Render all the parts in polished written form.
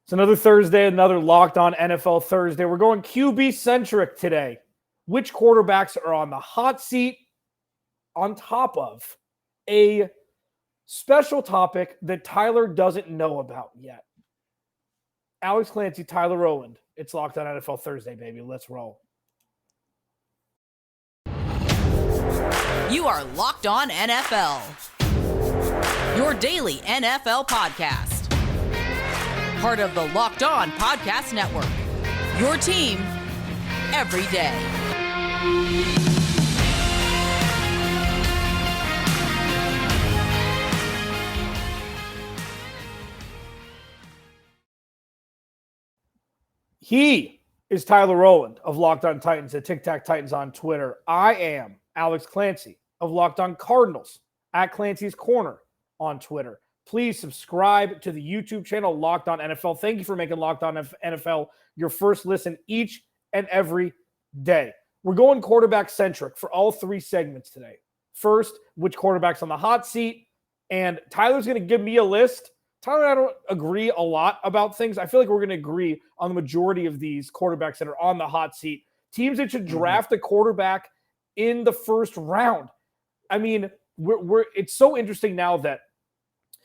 It's another Thursday, another Locked On NFL Thursday. We're going QB-centric today. Which quarterbacks are on the hot seat on top of a special topic that Tyler doesn't know about yet? Alex Clancy, Tyler Rowland. It's Locked On NFL Thursday, baby. Let's roll. You are Locked On NFL, your daily NFL podcast. Part of the Locked On Podcast Network, your team every day. He is Tyler Rowland of Locked On Titans at Tic Tac Titans on Twitter. I am Alex Clancy of Locked On Cardinals at Clancy's Corner on Twitter. Please subscribe to the YouTube channel Locked On NFL. Thank you for making Locked On NFL your first listen each and every day. We're going quarterback-centric for all three segments today. First, which quarterback's on the hot seat, and Tyler's going to give me a list. Tyler and I don't agree a lot about things. I feel like we're going to agree on the majority of these quarterbacks that are on the hot seat. Teams that should draft a quarterback in the first round. I mean, it's so interesting now that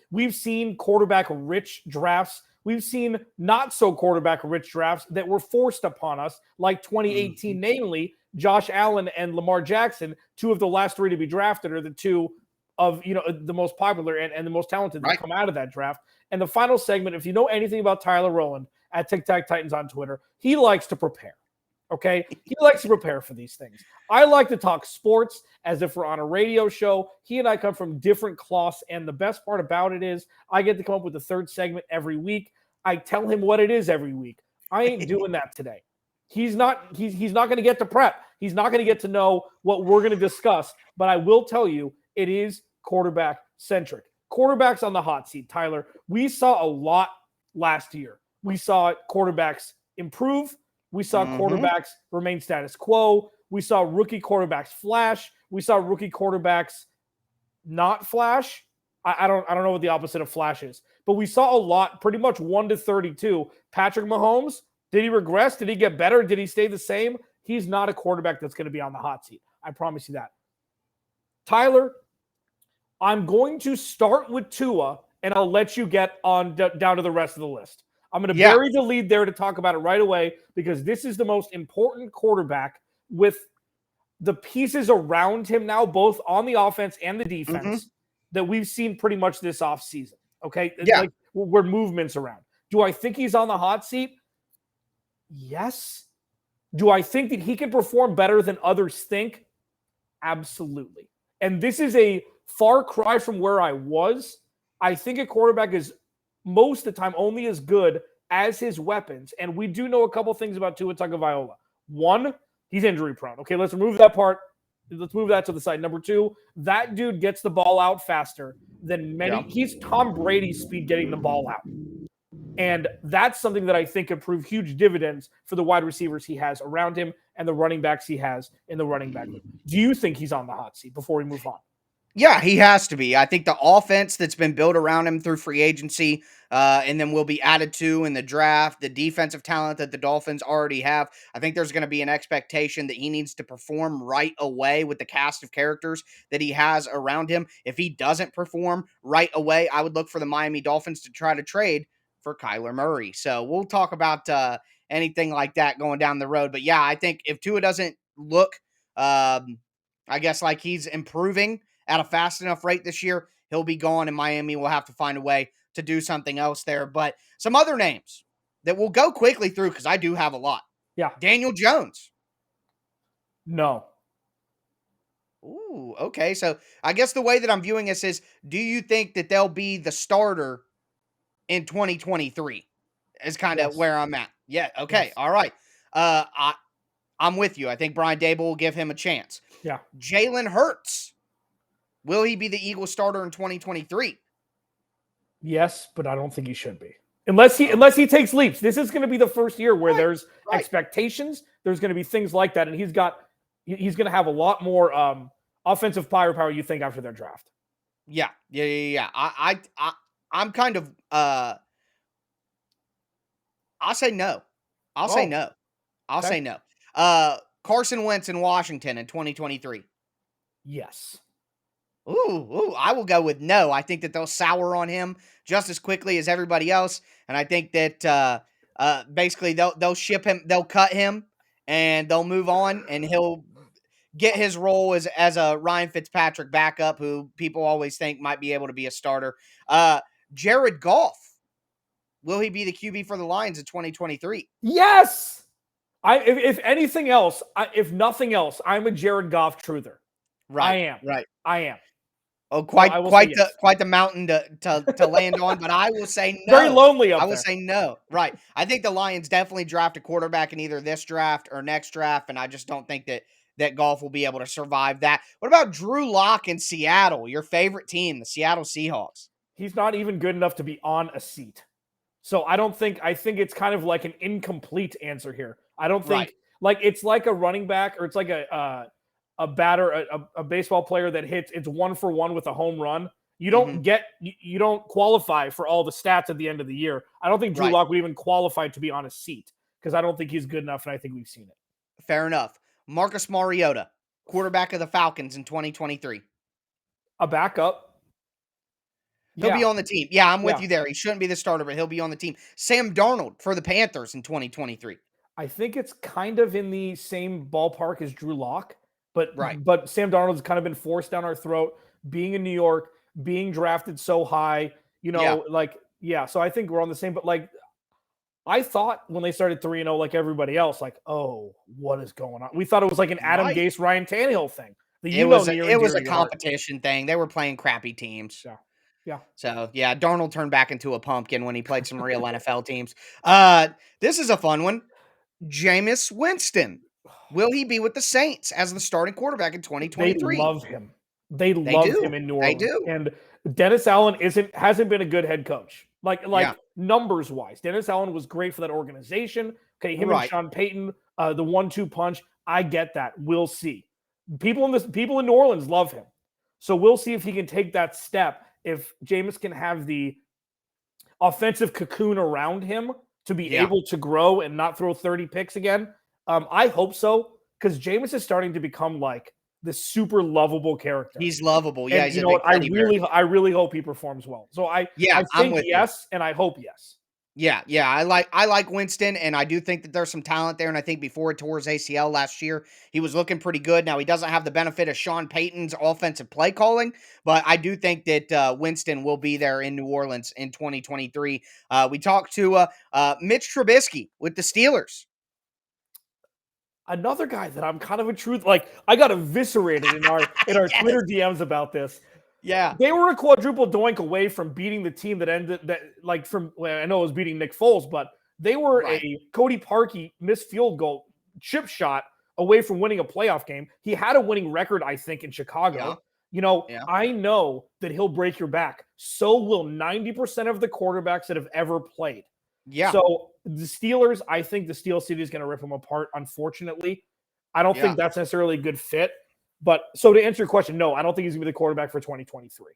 we've seen quarterback-rich drafts. We've seen not-so-quarterback-rich drafts that were forced upon us, like 2018, namely Josh Allen and Lamar Jackson, two of the last three to be drafted, are the two of the most popular and the most talented that come out of that draft. And the final segment, if you know anything about Tyler Rowland at Tic Tac Titans on Twitter, he likes to prepare. Okay? He likes to prepare for these things. I like to talk sports as if we're on a radio show. He and I come from different cloths, and the best part about it is I get to come up with a third segment every week. I tell him what it is every week. I ain't doing that today. He's not going to get to prep. He's not going to get to know what we're going to discuss, but I will tell you it is quarterback-centric. Quarterbacks on the hot seat, Tyler. We saw a lot last year. We saw quarterbacks improve. We saw quarterbacks remain status quo. We saw rookie quarterbacks flash. We saw rookie quarterbacks not flash. I don't know what the opposite of flash is, but we saw a lot, pretty much 1 to 32. Patrick Mahomes, did he regress? Did he get better? Did he stay the same? He's not a quarterback that's going to be on the hot seat. I promise you that. Tyler, I'm going to start with Tua, and I'll let you get on down to the rest of the list. I'm going to bury the lead there to talk about it right away because this is the most important quarterback with the pieces around him now, both on the offense and the defense, that we've seen pretty much this offseason. Okay? Yeah. Like, where movement's around. Do I think he's on the hot seat? Yes. Do I think that he can perform better than others think? Absolutely. And this is a far cry from where I was. I think a quarterback is most of the time only as good as his weapons. And we do know a couple things about Tua Tagovailoa. One, he's injury prone. Okay, let's remove that part. Let's move that to the side. Number two, that dude gets the ball out faster than many. He's Tom Brady's speed getting the ball out. And that's something that I think could prove huge dividends for the wide receivers he has around him and the running backs he has in the running back room. Do you think he's on the hot seat before we move on? Yeah, he has to be. I think the offense that's been built around him through free agency and then will be added to in the draft, the defensive talent that the Dolphins already have, I think there's going to be an expectation that he needs to perform right away with the cast of characters that he has around him. If he doesn't perform right away, I would look for the Miami Dolphins to try to trade for Kyler Murray. So we'll talk about anything like that going down the road. But yeah, I think if Tua doesn't look, I guess, like he's improving at a fast enough rate this year, he'll be gone, and Miami will have to find a way to do something else there. But some other names that we'll go quickly through because I do have a lot. Yeah. Daniel Jones. No. Ooh, okay. So I guess the way that I'm viewing this is, do you think that they'll be the starter in 2023? Is kind of where I'm at. Yeah. Okay. Yes. All right. I'm with you. I think Brian Dable will give him a chance. Yeah. Jalen Hurts. Will he be the Eagles starter in 2023? Yes, but I don't think he should be. Unless he takes leaps. This is going to be the first year where there's expectations. There's going to be things like that. And he's going to have a lot more offensive firepower, you think, after their draft. Yeah. I'm kind of I'll say no. I'll say Oh, no. I'll okay. say no. Carson Wentz in Washington in 2023. Yes. Ooh, I will go with no. I think that they'll sour on him just as quickly as everybody else, and I think that basically they'll ship him, they'll cut him, and they'll move on, and he'll get his role as a Ryan Fitzpatrick backup, who people always think might be able to be a starter. Uh, Jared Goff, will he be the QB for the Lions in 2023? Yes. If anything else, if nothing else, I'm a Jared Goff truther. I Right, am. right. I am. Oh, So I will say yes. quite the mountain to land on, but I will say Very no. lonely I up will there. say no. Right. I think the Lions definitely draft a quarterback in either this draft or next draft, and I just don't think that Golf will be able to survive that. What about Drew Lock in Seattle, your favorite team, the Seattle Seahawks? He's not even good enough to be on a seat. So I think it's kind of like an incomplete answer here. I don't Right. think like it's like a running back or it's like a batter, a baseball player that hits it's 1-for-1 with a home run. Hmm. You don't qualify for all the stats at the end of the year. I don't think Drew Right. Lock would even qualify to be on a seat because I don't think he's good enough, and I think we've seen it. Fair enough. Marcus Mariota, quarterback of the Falcons in 2023. A backup. He'll Yeah. be on the team. Yeah, I'm with Yeah. you there. He shouldn't be the starter, but he'll be on the team. Sam Darnold for the Panthers in 2023. I think it's kind of in the same ballpark as Drew Lock, but Right. Sam Darnold's kind of been forced down our throat, being in New York, being drafted so high, Yeah. like yeah. So I think we're on the same. But like I thought when they started 3-0, like everybody else, like oh, what is going on? We thought it was like an Adam Right. Gase, Ryan Tannehill thing that It was near it and was dear a to your heart. competition thing. They were playing crappy teams. Yeah, yeah. So, yeah, Darnold turned back into a pumpkin when he played some real NFL teams. This is a fun one. Jameis Winston. Will he be with the Saints as the starting quarterback in They 2023? love him. They They love him do. in New They Orleans. do. And Dennis Allen hasn't been a good head coach. Yeah. Numbers wise. Dennis Allen was great for that organization. Okay, him and Right. Sean Payton, the 1-2 punch. I get that. We'll see. People in New Orleans love him. So we'll see if he can take that step. If Jameis can have the offensive cocoon around him to be Yeah. able to grow and not throw 30 picks again. I hope so because Jameis is starting to become like this super lovable character. He's lovable. Yeah, And he's you a know what? big teddy bear. I really hope he performs well. So Yeah, I I'm think with you. yes, and I hope yes. Yeah, I like Winston, and I do think that there's some talent there. And I think before he tore his ACL last year, he was looking pretty good. Now he doesn't have the benefit of Sean Payton's offensive play calling, but I do think that Winston will be there in New Orleans in 2023. We talked to Mitch Trubisky with the Steelers. Another guy that I'm kind of a truth like I got eviscerated in our Yes. Twitter DMs about this. Yeah. They were a quadruple doink away from beating the team that ended that like from well, I know it was beating Nick Foles, but they were Right. a Cody Parkey missed field goal chip shot away from winning a playoff game. He had a winning record, I think, in Yeah. Chicago. Yeah. I know that he'll break your back. So will 90% of the quarterbacks that have ever played. Yeah. So the Steelers, I think the Steel City is going to rip them apart, unfortunately. I don't Yeah. think that's necessarily a good fit. But so to answer your question, no, I don't think he's going to be the quarterback for 2023.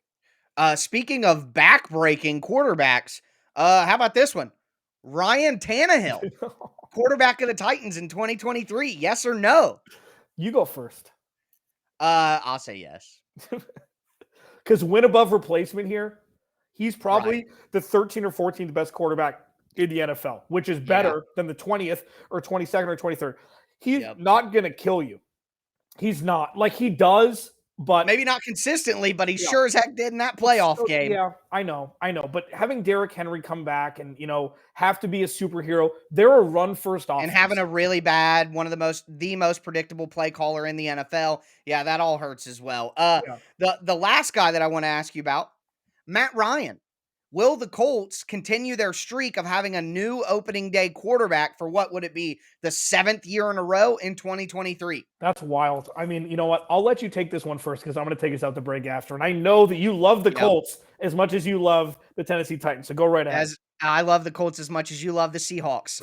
Speaking of back-breaking quarterbacks, how about this one? Ryan Tannehill, quarterback of the Titans in 2023. Yes or no? You go first. I'll say yes. Because win above replacement here, he's probably Right. the 13th or 14th best quarterback in the NFL, which is better than the 20th or 22nd or 23rd. He's Yep. not going to kill you. He's not. Like he does, but Maybe not consistently, but he Yeah. sure as heck did in that playoff game. Yeah, I know. But having Derrick Henry come back and have to be a superhero, they're a run first offense. And having a really bad, one of the most predictable play caller in the NFL. Yeah, that all hurts as well. Yeah. The last guy that I want to ask you about, Matt Ryan. Will the Colts continue their streak of having a new opening day quarterback for what would it be, the 7th year in a row in 2023? That's wild. I mean, you know what? I'll let you take this one first because I'm going to take us out the break after. And I know that you love the Yep. Colts as much as you love the Tennessee Titans. So go right ahead. As I love the Colts as much as you love the Seahawks.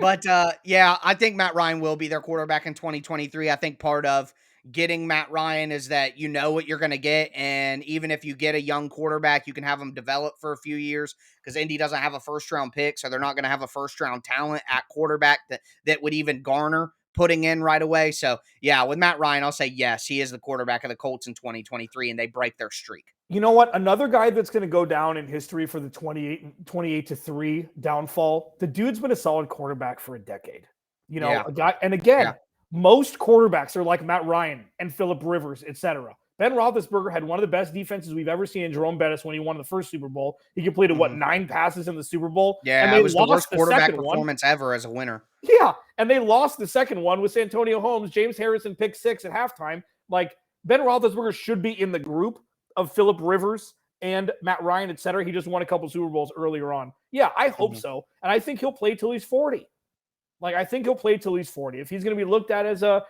But yeah, I think Matt Ryan will be their quarterback in 2023. I think part of getting Matt Ryan is that you know what you're going to get. And even if you get a young quarterback, you can have him develop for a few years because Indy doesn't have a first round pick. So they're not going to have a first round talent at quarterback that would even garner putting in right away. So yeah, with Matt Ryan, I'll say yes, he is the quarterback of the Colts in 2023 and they break their streak. You know what? Another guy that's going to go down in history for the 28-3 downfall. The dude's been a solid quarterback for a decade. You know, a guy, and again, most quarterbacks are like Matt Ryan and Phillip Rivers, etc. Ben Roethlisberger had one of the best defenses we've ever seen in Jerome Bettis when he won the first Super Bowl. He completed, 9 passes in the Super Bowl? Yeah, and they it was the worst quarterback second performance ever as a winner. Yeah, and they lost the second one with Santonio Holmes, James Harrison pick 6 at halftime. Like, Ben Roethlisberger should be in the group of Phillip Rivers and Matt Ryan, et cetera. He just won a couple Super Bowls earlier on. Yeah, I hope so. And I think he'll play till he's 40. Like, I think he'll play till he's 40. If he's going to be looked at as a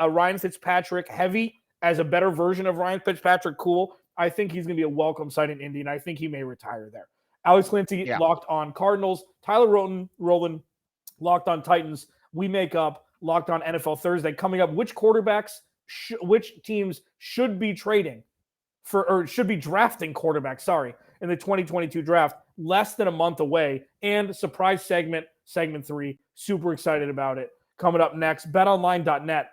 Ryan Fitzpatrick heavy, as a better version of Ryan Fitzpatrick cool, I think he's going to be a welcome sight in Indy, and I think he may retire there. Alex Clancy, Locked on Cardinals. Tyler Rowland, Locked on Titans. We make up Locked on NFL Thursday. Coming up, which quarterbacks, which teams should be trading or should be drafting quarterbacks, in the 2022 draft, less than a month away. And surprise segment 3. Super excited about it. Coming up next, betonline.net.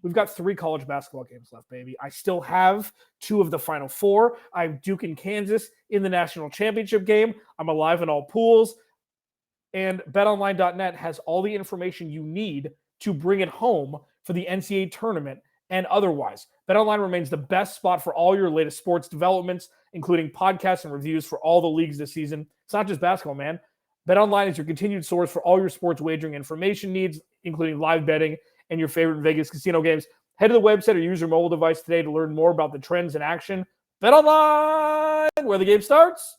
We've got 3 college basketball games left, baby. I still have 2 of the Final 4. I have Duke and Kansas in the national championship game. I'm alive in all pools. And betonline.net has all the information you need to bring it home for the NCAA tournament and otherwise. BetOnline remains the best spot for all your latest sports developments, including podcasts and reviews for all the leagues this season. It's not just basketball, man. BetOnline is your continued source for all your sports wagering information needs, including live betting and your favorite Vegas casino games. Head to the website or use your mobile device today to learn more about the trends in action. BetOnline, where the game starts.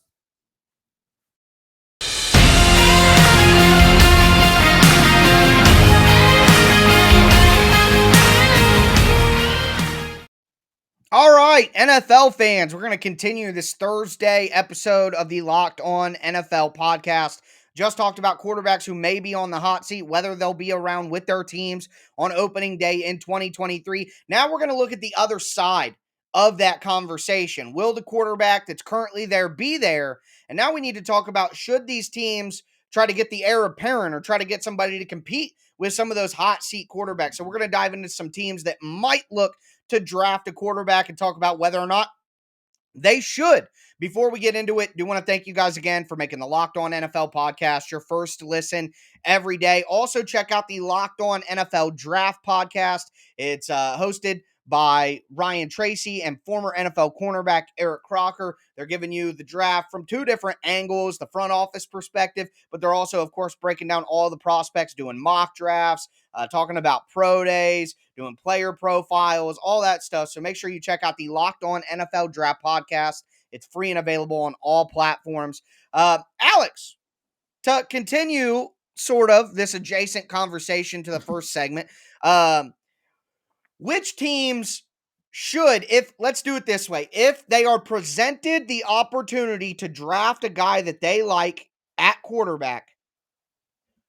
All right, NFL fans, we're going to continue this Thursday episode of the Locked On NFL podcast. Just talked about quarterbacks who may be on the hot seat, whether they'll be around with their teams on opening day in 2023. Now we're going to look at the other side of that conversation. Will the quarterback that's currently there be there? And now we need to talk about, should these teams try to get the heir apparent or try to get somebody to compete with some of those hot seat quarterbacks? So we're going to dive into some teams that might look to draft a quarterback and talk about whether or not they should. Before we get into it, I do want to thank you guys again for making the Locked On NFL podcast your first listen every day. Also, check out the Locked On NFL Draft podcast. It's hosted by Ryan Tracy and former NFL cornerback Eric Crocker. They're giving you the draft from 2 different angles, the front office perspective, but they're also, of course, breaking down all the prospects, doing mock drafts, talking about pro days, doing player profiles, all that stuff. So make sure you check out the Locked On NFL Draft podcast. It's free and available on all platforms. Alex, to continue sort of this adjacent conversation to the first segment, which teams should, let's do it this way, if they are presented the opportunity to draft a guy that they like at quarterback,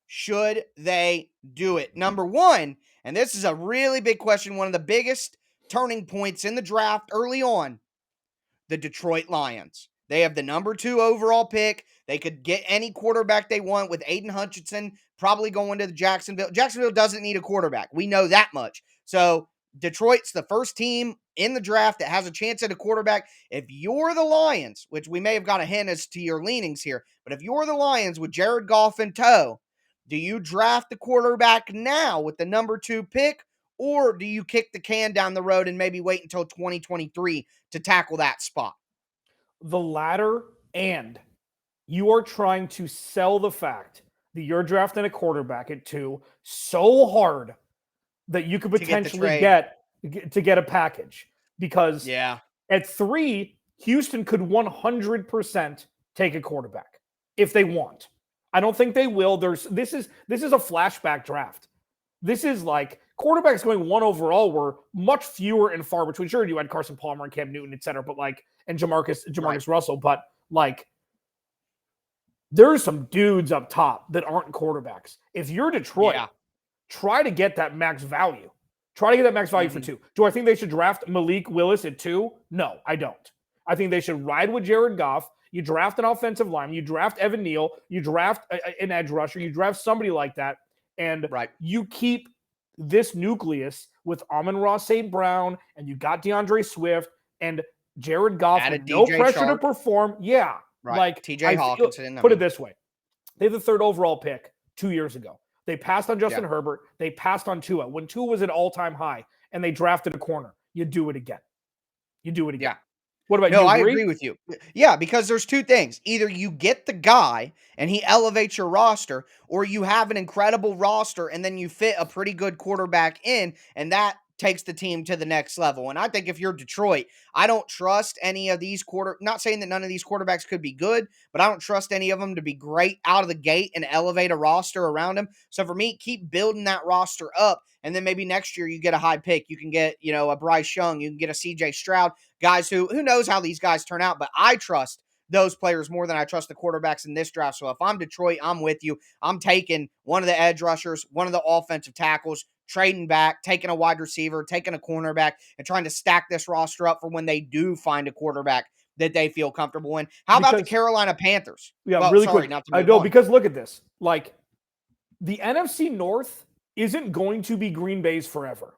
should they do it? Number 1, and this is a really big question, one of the biggest turning points in the draft early on, the Detroit Lions. They have the number 2 overall pick. They could get any quarterback they want with Aiden Hutchinson probably going to Jacksonville. Jacksonville doesn't need a quarterback. We know that much. So Detroit's the first team in the draft that has a chance at a quarterback. If you're the Lions, which we may have got a hint as to your leanings here, but if you're the Lions with Jared Goff in tow, do you draft the quarterback now with the number 2 pick, or do you kick the can down the road and maybe wait until 2023 to tackle that spot? The latter, and you are trying to sell the fact that you're drafting a quarterback at 2 so hard that you could potentially get a package. Because at 3, Houston could 100% take a quarterback if they want. I don't think they will. This is a flashback draft. This is like quarterbacks going 1 overall were much fewer and far between. Sure, you had Carson Palmer and Cam Newton, et cetera, but and Jamarcus Russell, but there's some dudes up top that aren't quarterbacks. If you're Detroit, try to get that max value. Try to get that max value for 2. Do I think they should draft Malik Willis at 2? No, I don't. I think they should ride with Jared Goff. You draft an offensive lineman. You draft Evan Neal. You draft an edge rusher. You draft somebody like that. And you keep this nucleus with Amon-Ra St. Brown, and you got DeAndre Swift and Jared Goff with no pressure to perform. Yeah. Right. Like TJ Hawkinson. Put it this way. They had the 3rd overall pick 2 years ago. They passed on Justin Herbert. They passed on Tua when Tua was at all-time high, and they drafted a corner. You do it again. Yeah. What about you? No, I agree with you. Yeah, because there's 2 things. Either you get the guy and he elevates your roster, or you have an incredible roster and then you fit a pretty good quarterback in, and that takes the team to the next level. And I think if you're Detroit, I don't trust any of these not saying that none of these quarterbacks could be good, but I don't trust any of them to be great out of the gate and elevate a roster around them. So for me, keep building that roster up. And then maybe next year you get a high pick. You can get, a Bryce Young. You can get a CJ Stroud. Guys who knows how these guys turn out. But I trust those players more than I trust the quarterbacks in this draft. So if I'm Detroit, I'm with you. I'm taking one of the edge rushers, one of the offensive tackles, trading back, taking a wide receiver, taking a cornerback, and trying to stack this roster up for when they do find a quarterback that they feel comfortable in. How about the Carolina Panthers? Yeah, really quick. I know, because look at this. Like, the NFC North isn't going to be Green Bay's forever.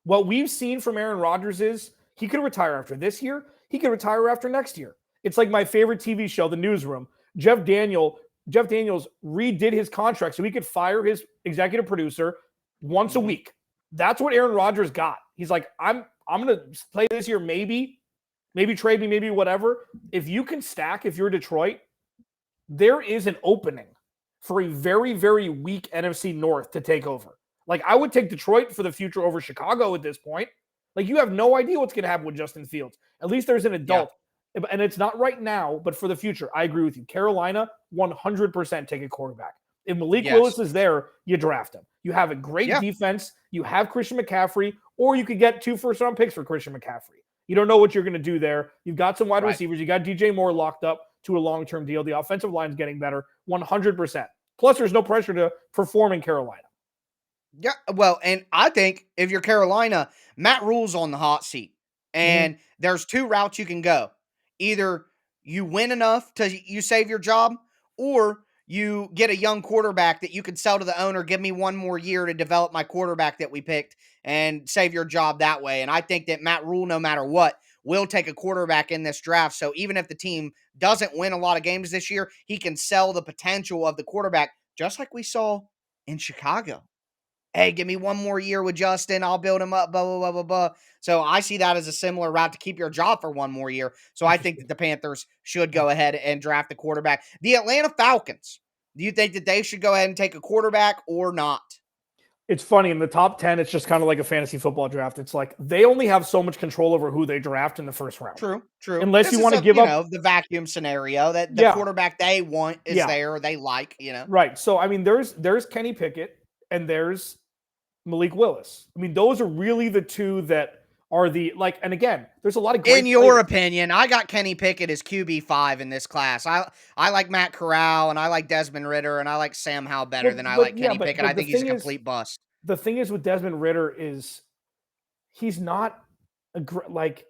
What we've seen from Aaron Rodgers is he could retire after this year. He could retire after next year. It's like my favorite TV show, The Newsroom. Jeff Daniels redid his contract so he could fire his executive producer once a week. That's what Aaron Rodgers got. He's like, I'm going to play this year, maybe trade me, maybe whatever. If you can stack, if you're Detroit, there is an opening for a very, very weak NFC North to take over. Like, I would take Detroit for the future over Chicago at this point. Like, you have no idea what's going to happen with Justin Fields. At least there's an adult. Yeah. And it's not right now, but for the future, I agree with you. Carolina, 100% take a quarterback. If Malik Willis is there, you draft him. You have a great defense. You have Christian McCaffrey, or you could get 2 first-round picks for Christian McCaffrey. You don't know what you're going to do there. You've got some wide receivers. You got DJ Moore locked up to a long-term deal. The offensive line's getting better, 100%. Plus, there's no pressure to perform in Carolina. Yeah, well, and I think if you're Carolina, Matt Rule's on the hot seat. And there's 2 routes you can go. Either you win enough to you save your job, or you get a young quarterback that you can sell to the owner, give me 1 more year to develop my quarterback that we picked, and save your job that way. And I think that Matt Rule, no matter what, will take a quarterback in this draft. So even if the team doesn't win a lot of games this year, he can sell the potential of the quarterback, just like we saw in Chicago. Hey, give me 1 more year with Justin. I'll build him up, blah, blah, blah, blah, blah. So I see that as a similar route to keep your job for 1 more year. So I think that the Panthers should go ahead and draft the quarterback. The Atlanta Falcons, do you think that they should go ahead and take a quarterback or not? It's funny. In the top 10, it's just kind of like a fantasy football draft. It's like they only have so much control over who they draft in the first round. True. Unless you want to give up the vacuum scenario that the quarterback they want is there or they like, Right. So, I mean, there's Kenny Pickett and there's Malik Willis. I mean, those are really the 2 that are the, like, and again, there's a lot of great in your opinion, I got Kenny Pickett as QB5 in this class. I like Matt Corral, and I like Desmond Ritter, and I like Sam Howell better than I like Kenny Pickett. I think he's a complete bust. The thing is with Desmond Ritter is he's not like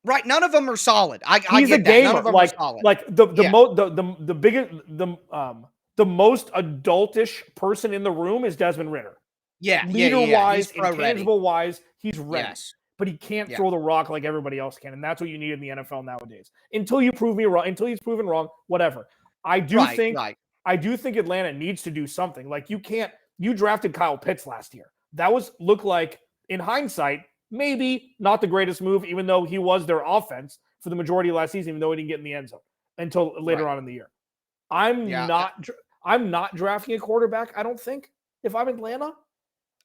right. None of them are solid. I he's get a gamer. None of them are solid. Like the biggest the most adultish person in the room is Desmond Ritter. Yeah, leader-wise, intangible-wise, he's ready. Yes. But he can't throw the rock like everybody else can, and that's what you need in the NFL nowadays. Until you prove me wrong, until he's proven wrong, whatever. I do think Atlanta needs to do something. Like, you drafted Kyle Pitts last year. That looked like, in hindsight, maybe not the greatest move, even though he was their offense for the majority of last season, even though he didn't get in the end zone until later on in the year. I'm not drafting a quarterback, I don't think, if I'm Atlanta.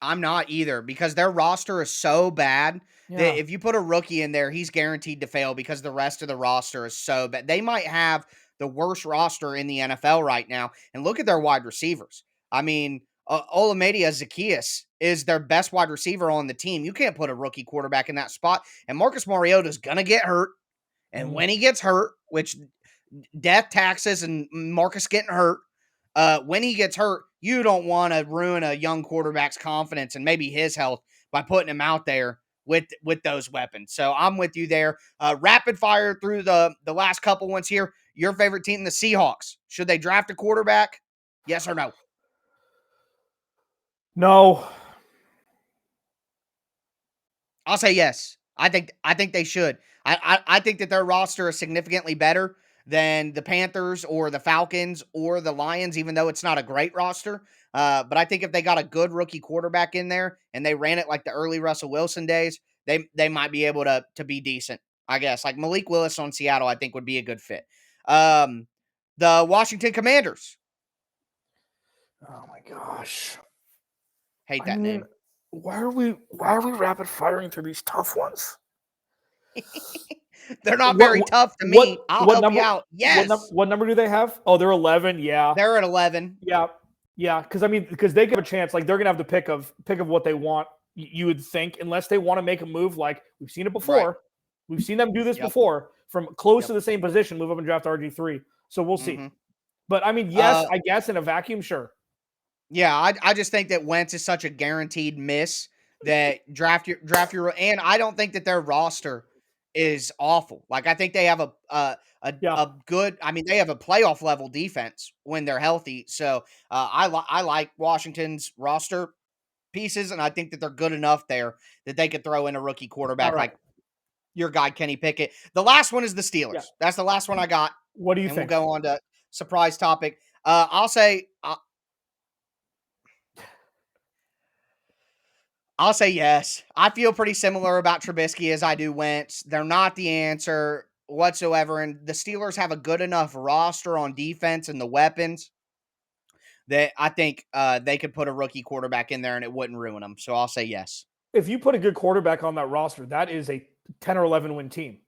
I'm not either, because their roster is so bad that if you put a rookie in there, he's guaranteed to fail because the rest of the roster is so bad. They might have the worst roster in the NFL right now. And look at their wide receivers. I mean, Olamide Zaccheaus is their best wide receiver on the team. You can't put a rookie quarterback in that spot. And Marcus Mariota is going to get hurt. And when he gets hurt, which death, taxes, and Marcus getting hurt, when he gets hurt, you don't want to ruin a young quarterback's confidence and maybe his health by putting him out there with those weapons. So I'm with you there. Rapid fire through the last couple ones here. Your favorite team, the Seahawks. Should they draft a quarterback? Yes or no? No. I'll say yes. I think they should. I think that their roster is significantly better than the Panthers or the Falcons or the Lions, even though it's not a great roster. But I think if they got a good rookie quarterback in there and they ran it like the early Russell Wilson days, they might be able to be decent. I guess like Malik Willis on Seattle, I think would be a good fit. The Washington Commanders. Oh my gosh. Hate that name. Why are we rapid firing through these tough ones? They're not very tough to me. I'll help you out. Yes. What number do they have? Oh, they're 11. Yeah. They're at 11. Yeah. Yeah. Because they give a chance. Like they're gonna have the pick of what they want. You would think, unless they want to make a move, like we've seen it before. Right. We've seen them do this before from close to the same position, move up and draft RG3. So we'll see. But I mean, yes, I guess in a vacuum, sure. Yeah, I just think that Wentz is such a guaranteed miss that draft your and I don't think that their roster is awful. Like I think they have a good. I mean, they have a playoff level defense when they're healthy. So I like Washington's roster pieces, and I think that they're good enough there that they could throw in a rookie quarterback like your guy Kenny Pickett. The last one is the Steelers. Yeah. That's the last one I got. What do you think? We'll go on to surprise topic. I'll say yes. I feel pretty similar about Trubisky as I do Wentz. They're not the answer whatsoever, and the Steelers have a good enough roster on defense and the weapons that I think they could put a rookie quarterback in there and it wouldn't ruin them. So I'll say yes. If you put a good quarterback on that roster, that is a 10 or 11 win team.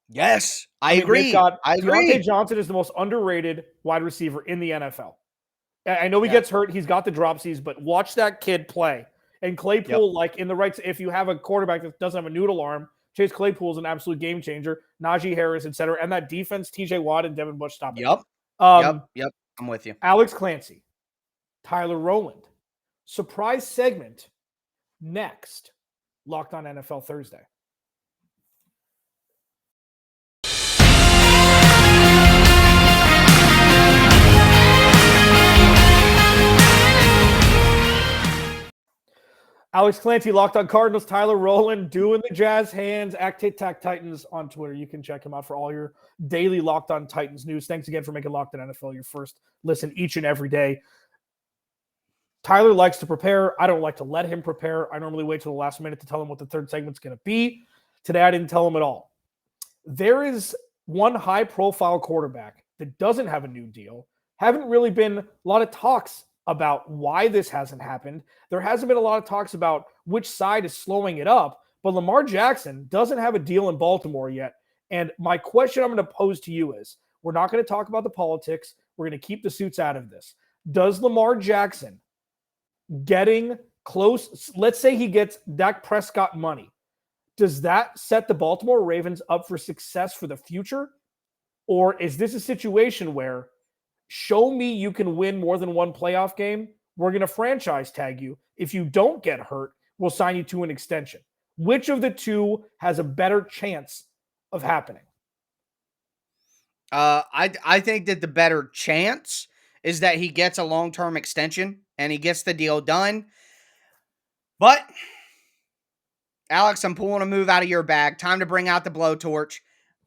Yes, I agree. Deontay Johnson is the most underrated wide receiver in the NFL. I know he gets hurt. He's got the dropsies, but watch that kid play. And Claypool, like in the right, if you have a quarterback that doesn't have a noodle arm, Chase Claypool is an absolute game changer. Najee Harris, etc. And that defense, TJ Watt and Devin Bush stop it. Yep. I'm with you. Alex Clancy, Tyler Rowland. Surprise segment next. Locked on NFL Thursday. Alex Clancy, Locked on Cardinals. Tyler Rowland doing the jazz hands. Tic-Tac Titans on Twitter. You can check him out for all your daily Locked on Titans news. Thanks again for making Locked on NFL your first listen each and every day. Tyler likes to prepare. I don't like to let him prepare. I normally wait till the last minute to tell him what the third segment's going to be. Today, I didn't tell him at all. There is one high-profile quarterback that doesn't have a new deal. Haven't really been a lot of talks about why this hasn't happened. There hasn't been a lot of talks about which side is slowing it up, but Lamar Jackson doesn't have a deal in Baltimore yet. And my question I'm going to pose to you is, we're not going to talk about the politics. We're going to keep the suits out of this. Does Lamar Jackson getting close, let's say he gets Dak Prescott money, does that set the Baltimore Ravens up for success for the future? Or is this a situation where show me you can win more than one playoff game, we're going to franchise tag you. If you don't get hurt, we'll sign you to an extension. Which of the two has a better chance of happening? I think that the better chance is that he gets a long-term extension and he gets the deal done. But, Alex, I'm pulling a move out of your bag. Time to bring out the blowtorch.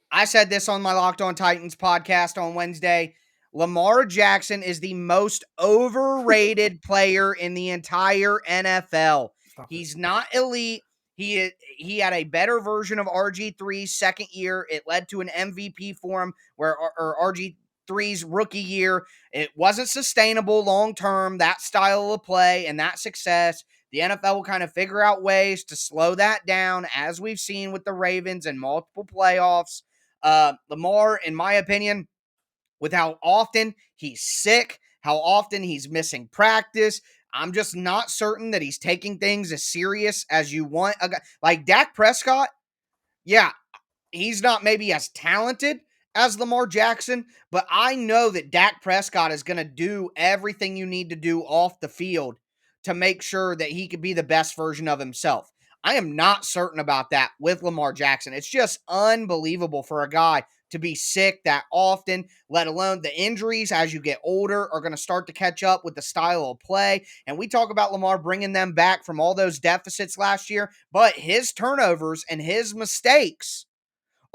I said this on my Locked on Titans podcast on Wednesday. Lamar Jackson is the most overrated player in the entire NFL. He's not elite. He had a better version of RG3's second year. It led to an MVP for him, where RG3's rookie year, it wasn't sustainable long term, that style of play and that success. The NFL will kind of figure out ways to slow that down, as we've seen with the Ravens in multiple playoffs. Lamar, in my opinion, with how often he's sick, how often he's missing practice, I'm just not certain that he's taking things as serious as you want. A guy like Dak Prescott, yeah, he's not maybe as talented as Lamar Jackson, but I know that Dak Prescott is going to do everything you need to do off the field to make sure that he could be the best version of himself. I am not certain about that with Lamar Jackson. It's just unbelievable for a guy to be sick that often, let alone the injuries as you get older are going to start to catch up with the style of play. And we talk about Lamar bringing them back from all those deficits last year, but his turnovers and his mistakes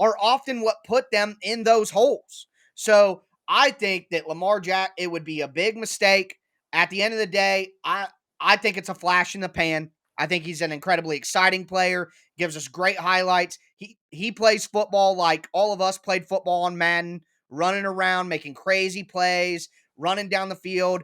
are often what put them in those holes. So I think that it would be a big mistake. At the end of the day, I think it's a flash in the pan. I think he's an incredibly exciting player, gives us great highlights. He plays football like all of us played football on Madden, running around, making crazy plays, running down the field.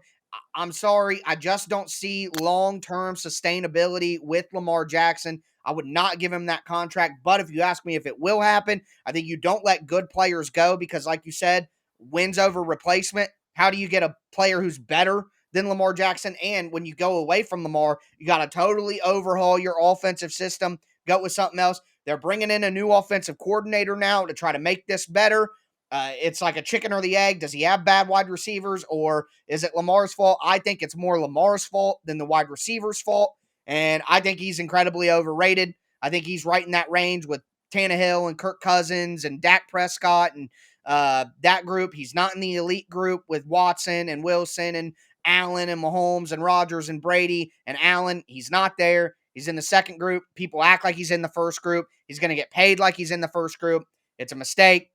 I'm sorry, I just don't see long-term sustainability with Lamar Jackson. I would not give him that contract, but if you ask me if it will happen, I think you don't let good players go because, like you said, wins over replacement. How do you get a player who's better than Lamar Jackson? And when you go away from Lamar, you got to totally overhaul your offensive system, go with something else. They're bringing in a new offensive coordinator now to try to make this better. It's like a chicken or the egg. Does he have bad wide receivers or is it Lamar's fault? I think it's more Lamar's fault than the wide receiver's fault. And I think he's incredibly overrated. I think he's right in that range with Tannehill and Kirk Cousins and Dak Prescott and that group. He's not in the elite group with Watson and Wilson and Allen and Mahomes and Rodgers and Brady and Allen. He's not there. He's in the second group. People act like he's in the first group. He's going to get paid like he's in the first group. It's a mistake.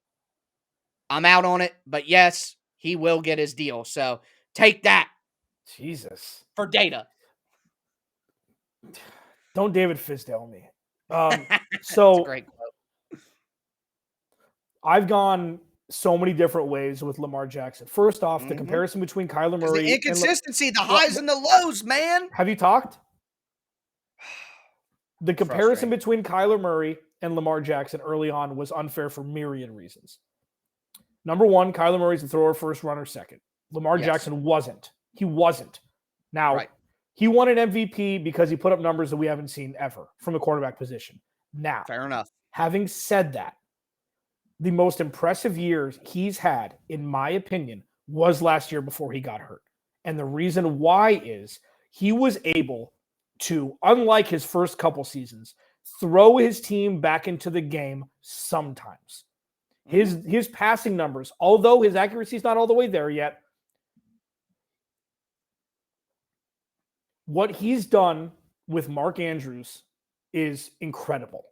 I'm out on it. But yes, he will get his deal. So take that. Jesus. For data. Don't David Fizdale me. That's a great quote. I've gone so many different ways with Lamar Jackson. First off, the comparison between Kyler Murray the inconsistency, the highs and the lows, man. Have you talked? The comparison between Kyler Murray and Lamar Jackson early on was unfair for myriad reasons. Number one, Kyler Murray's the thrower first, runner second. Lamar Jackson wasn't. He wasn't. Now, he won an MVP because he put up numbers that we haven't seen ever from the quarterback position. Now, fair enough. Having said that, the most impressive years he's had, in my opinion, was last year before he got hurt. And the reason why is he was able to, unlike his first couple seasons, throw his team back into the game sometimes. His passing numbers, although his accuracy is not all the way there yet, what he's done with Mark Andrews is incredible.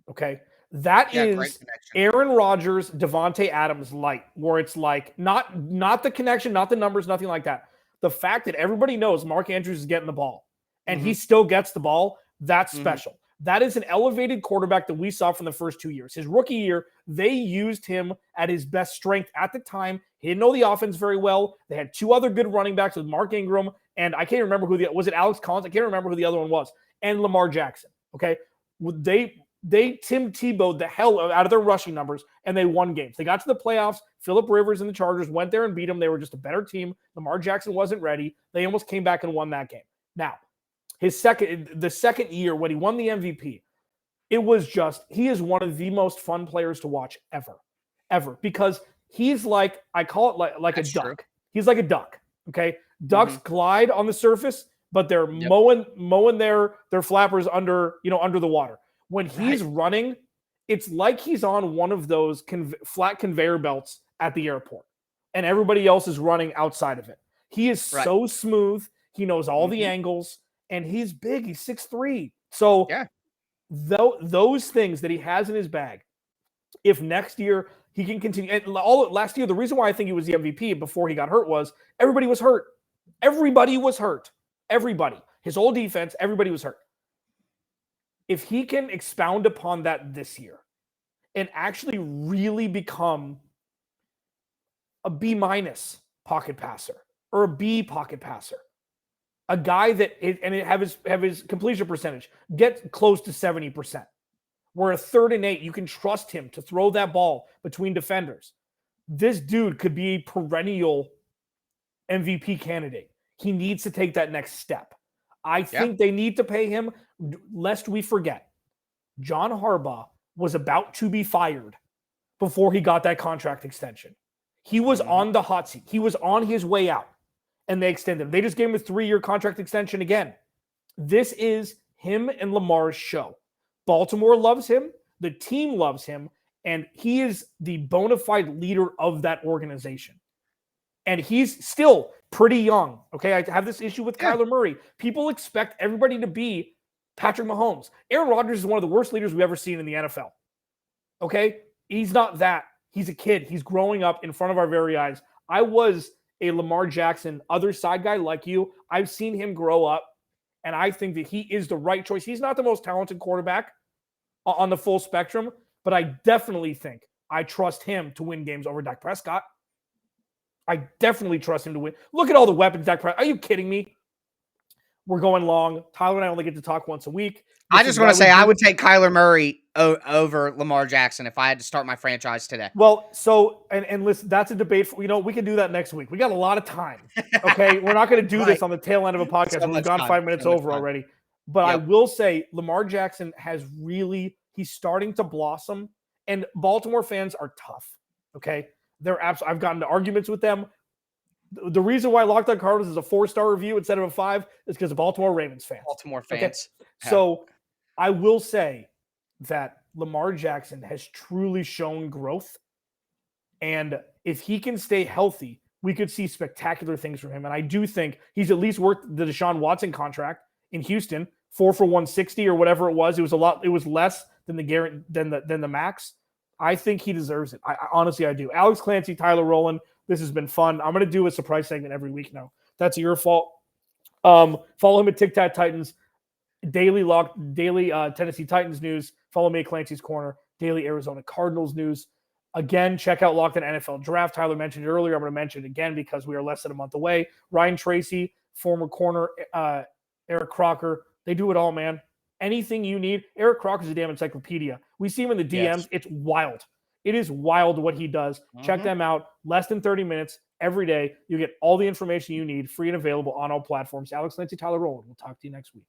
Okay. That is Aaron Rodgers, Devontae Adams light, where it's like not the connection, not the numbers, nothing like that. The fact that everybody knows Mark Andrews is getting the ball and he still gets the ball, that's special. That is an elevated quarterback that we saw from the first 2 years. His rookie year, they used him at his best strength at the time. He didn't know the offense very well. They had two other good running backs with Mark Ingram, and I can't remember was it Alex Collins? I can't remember who the other one was, and Lamar Jackson. Okay. They Tim Tebow'd the hell out of their rushing numbers, and they won games. They got to the playoffs. Phillip Rivers and the Chargers went there and beat them. They were just a better team. Lamar Jackson wasn't ready. They almost came back and won that game. Now, the second year when he won the MVP, it was just, he is one of the most fun players to watch ever, because he's like, I call it like a duck. True. He's like a duck. Okay. Ducks glide on the surface, but they're mowing their flappers under the water. When he's running, it's like he's on one of those flat conveyor belts at the airport, and everybody else is running outside of it. He is so smooth. He knows all the angles, and he's big. He's 6'3". So those things that he has in his bag, if next year he can continue. And last year, the reason why I think he was the MVP before he got hurt was everybody was hurt. Everybody was hurt. Everybody. His whole defense, everybody was hurt. If he can expound upon that this year and actually really become a B- pocket passer or a B pocket passer, a guy that have his completion percentage get close to 70%, where a 3rd and 8, you can trust him to throw that ball between defenders. This dude could be a perennial MVP candidate. He needs to take that next step. I think they need to pay him, lest we forget. John Harbaugh was about to be fired before he got that contract extension. He was on the hot seat. He was on his way out, and they extended him. They just gave him a 3-year contract extension again. This is him and Lamar's show. Baltimore loves him. The team loves him. And he is the bona fide leader of that organization. And he's still pretty young. Okay. I have this issue with Kyler Murray. People expect everybody to be Patrick Mahomes. Aaron Rodgers is one of the worst leaders we've ever seen in the NFL. Okay. He's not that. He's a kid. He's growing up in front of our very eyes. I was a Lamar Jackson other side guy like you. I've seen him grow up, and I think that he is the right choice. He's not the most talented quarterback on the full spectrum, but I definitely think I trust him to win games over Dak Prescott. I definitely trust him to win. Look at all the weapons Dak Prescott. Are you kidding me? We're going long. Tyler and I only get to talk once a week. I just want to say I would take Kyler Murray over Lamar Jackson if I had to start my franchise today. Well, so, and listen, that's a debate. We can do that next week. We got a lot of time. Okay. We're not going to do this on the tail end of a podcast. We've gone 5 minutes over already. But I will say Lamar Jackson he's starting to blossom, and Baltimore fans are tough. Okay. I've gotten into arguments with them. The reason why Locked On Cardinals is a 4-star review instead of a 5 is because of Baltimore Ravens fans. Okay? So I will say that Lamar Jackson has truly shown growth. And if he can stay healthy, we could see spectacular things from him. And I do think he's at least worth the Deshaun Watson contract in Houston, 4 for $160 or whatever it was. It was less than the max. I think he deserves it. Honestly, I do. Alex Clancy, Tyler Rowland, this has been fun. I'm going to do a surprise segment every week now. That's your fault. Follow him at Tic Tac Titans, daily Tennessee Titans news. Follow me at Clancy's Corner, daily Arizona Cardinals news. Again, check out Locked On NFL Draft. Tyler mentioned it earlier. I'm going to mention it again because we are less than a month away. Ryan Tracy, former corner, Eric Crocker. They do it all, man. Anything you need. Eric Crocker's a damn encyclopedia. We see him in the DMs. Yes. It's wild. It is wild what he does. Check them out. Less than 30 minutes every day. You get all the information you need, free and available on all platforms. Alex Clancy, Tyler Rowland. We'll talk to you next week.